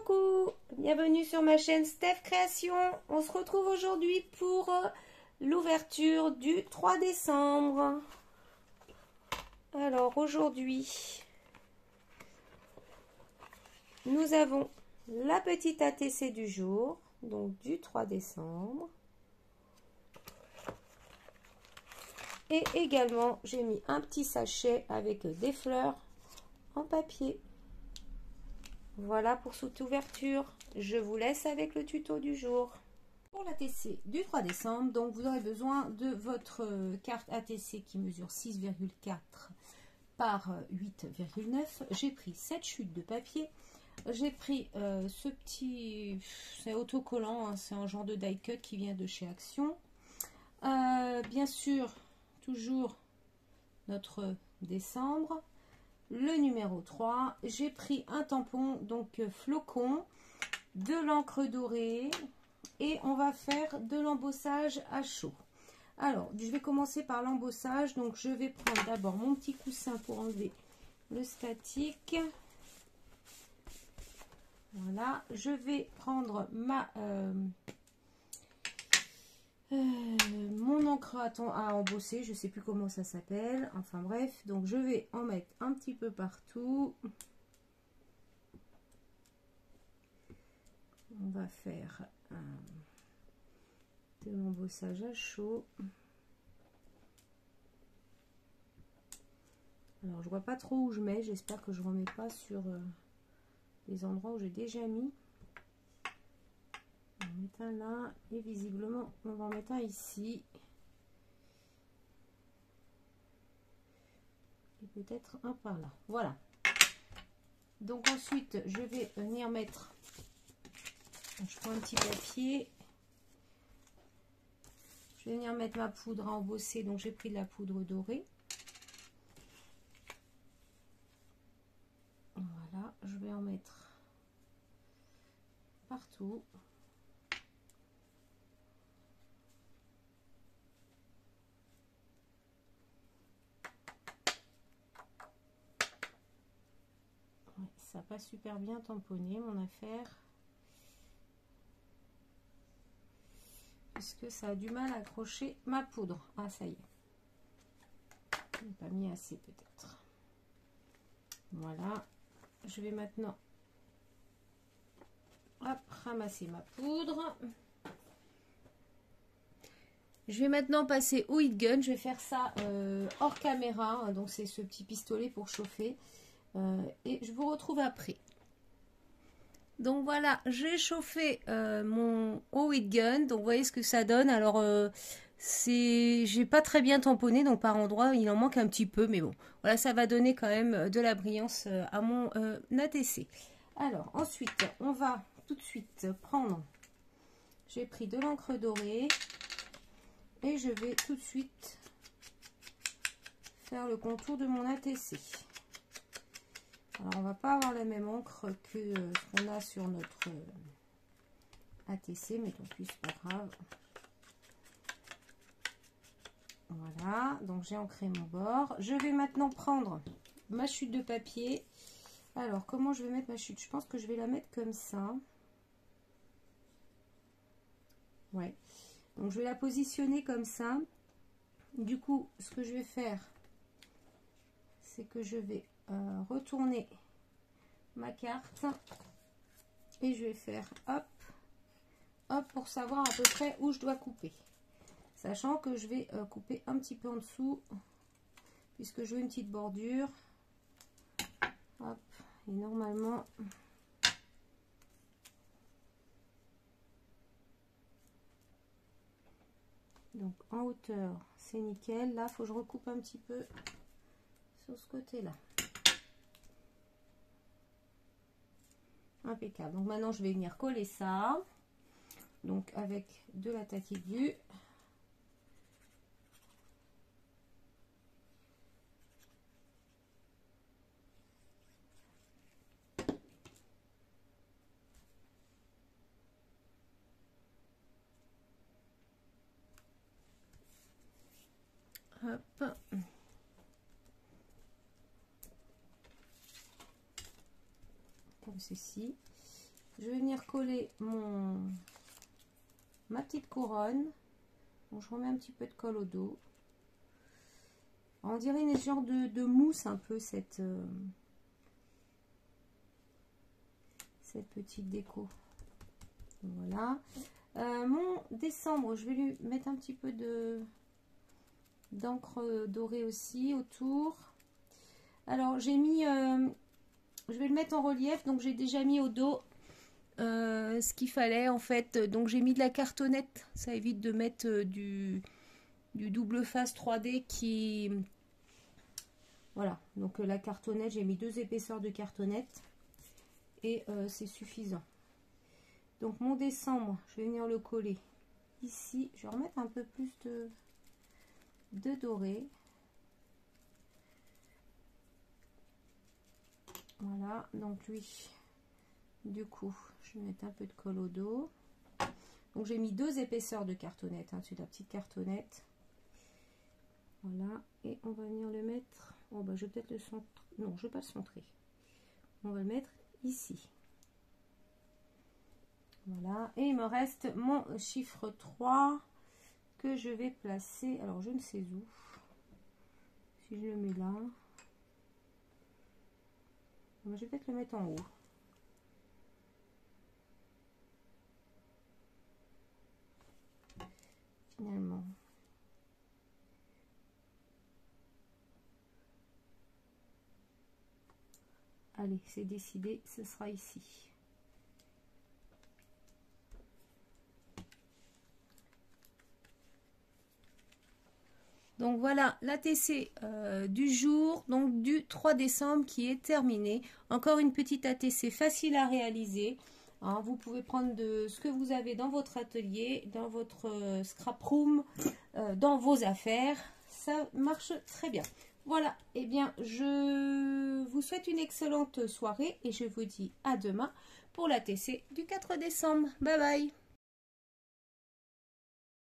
Coucou, bienvenue sur ma chaîne Steph Création. On se retrouve aujourd'hui pour l'ouverture du 3 décembre. Alors aujourd'hui, nous avons la petite ATC du jour, donc du 3 décembre. Et également, j'ai mis un petit sachet avec des fleurs en papier. Voilà pour cette ouverture. Je vous laisse avec le tuto du jour. Pour l'ATC du 3 décembre, donc vous aurez besoin de votre carte ATC qui mesure 6,4 par 8,9. J'ai pris 7 chutes de papier. J'ai pris ce petit, c'est autocollant, hein, c'est un genre de die cut qui vient de chez Action. Bien sûr, toujours notre décembre. Le numéro 3, j'ai pris un tampon, donc flocon, de l'encre dorée et on va faire de l'embossage à chaud. Alors, je vais commencer par l'embossage, donc je vais prendre d'abord mon petit coussin pour enlever le statique. Voilà, je vais prendre ma mon encre à embosser, je sais plus comment ça s'appelle, enfin bref, donc je vais en mettre un petit peu partout. On va faire de l'embossage à chaud. Alors je vois pas trop où je mets, j'espère que je ne remets pas sur les endroits où j'ai déjà mis. On va en mettre un là et visiblement on va en mettre un ici. Et peut-être un par là. Voilà. Donc ensuite je vais venir mettre, je prends un petit papier, je vais venir mettre ma poudre à embosser, donc j'ai pris de la poudre dorée. Voilà, je vais en mettre partout. Ouais, ça n'a pas super bien tamponné mon affaire. Puisque ça a du mal à accrocher ma poudre. Ah, ça y est. Je n'ai pas mis assez peut-être. Voilà. Je vais maintenant ramasser ma poudre. Je vais maintenant passer au heat gun. Je vais faire ça hors caméra. Donc c'est ce petit pistolet pour chauffer. Et je vous retrouve après. Donc voilà, j'ai chauffé mon heat gun. Donc vous voyez ce que ça donne. Alors j'ai pas très bien tamponné, donc par endroit il en manque un petit peu, mais bon, voilà, ça va donner quand même de la brillance à mon ATC. Alors ensuite, on va tout de suite prendre, j'ai pris de l'encre dorée et je vais tout de suite faire le contour de mon ATC. Alors on va pas avoir la même encre que ce qu'on a sur notre ATC, mais tant pis, c'est pas grave. Voilà, donc j'ai ancré mon bord. Je vais maintenant prendre ma chute de papier. Alors, comment je vais mettre ma chute? Je pense que je vais la mettre comme ça. Ouais. Donc, je vais la positionner comme ça. Du coup, ce que je vais faire, c'est que je vais retourner ma carte. Et je vais faire hop, hop, pour savoir à peu près où je dois couper. Sachant que je vais couper un petit peu en dessous, puisque je veux une petite bordure. Hop, et normalement, donc en hauteur, c'est nickel. Là, il faut que je recoupe un petit peu sur ce côté-là. Impeccable. Donc maintenant, je vais venir coller ça. Donc avec de la taquet glue. Hop. Comme ceci. je vais venir coller ma petite couronne. Donc, je remets un petit peu de colle au dos. On dirait une genre de mousse un peu cette petite déco. Voilà. Mon décembre, je vais lui mettre un petit peu d'encre dorée aussi autour. Alors j'ai mis, je vais le mettre en relief, donc j'ai déjà mis au dos ce qu'il fallait en fait. Donc j'ai mis de la cartonnette, ça évite de mettre du double face 3D qui... Voilà, donc la cartonnette, j'ai mis 2 épaisseurs de cartonnette et c'est suffisant. Donc mon décembre, je vais venir le coller ici. Je vais remettre un peu plus de doré. Voilà, donc lui, du coup, je vais mettre un peu de colle au dos. Donc j'ai mis 2 épaisseurs de cartonnette, hein, c'est la petite cartonnette. Voilà, et on va venir le mettre. Oh bah je vais peut-être le centrer. Non, je ne vais pas le centrer. On va le mettre ici. Voilà, et il me reste mon chiffre 3 que je vais placer. Alors je ne sais où. Si je le mets là. Je vais peut-être le mettre en haut. Finalement. Allez, c'est décidé, ce sera ici. Donc voilà la TC du jour, donc du 3 décembre qui est terminée. Encore une petite ATC facile à réaliser. Hein, vous pouvez prendre de ce que vous avez dans votre atelier, dans votre scrap room, dans vos affaires. Ça marche très bien. Voilà, eh bien, je vous souhaite une excellente soirée et je vous dis à demain pour la TC du 4 décembre. Bye bye!